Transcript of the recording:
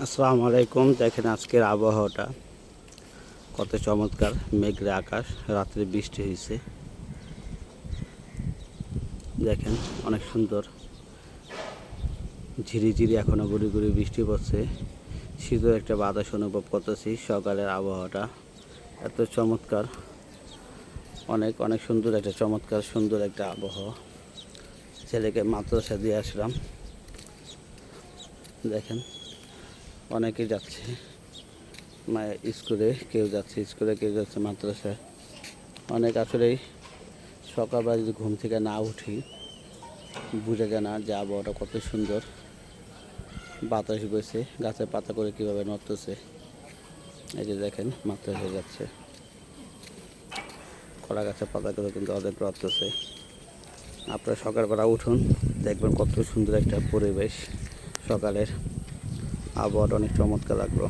আসসালামু আলাইকুম। দেখেন আজকের আবহাওয়াটা কত চমৎকার। মেঘলা আকাশ, রাত্রে বৃষ্টি হয়েছে। দেখেন অনেক সুন্দর, ঝিরিঝিরি এখনো গুড়ি গুড়ি বৃষ্টি পড়ছে। শীতের একটা বাতাস অনুভব করতেছি। সকালের আবহাওয়াটা এত চমৎকার, অনেক অনেক সুন্দর একটা চমৎকার সুন্দর একটা আবহাওয়া। ছেলেকে মাদ্রাসা দিয়ে আসলাম। দেখেন অনেকেই যাচ্ছে স্কুলে, কেউ যাচ্ছে স্কুলে, কেউ যাচ্ছে মাদ্রাসায়। অনেক আসলেই সকালবেলা যদি ঘুম থেকে না উঠি বুঝা যায় না যে আবহাওয়াটা কত সুন্দর। বাতাস বইছে, গাছের পাতা করে কীভাবে নড়তেছে। এই যে দেখেন মাদ্রাসায় যাচ্ছে, কলা গাছের পাতাগুলো কিন্তু অনেক নড়তেছে। আপনারা সকালবেলা উঠুন, দেখবেন কত সুন্দর একটা পরিবেশ। সকালের আবহাওয়াটা অনেক চমৎকার লাগলো।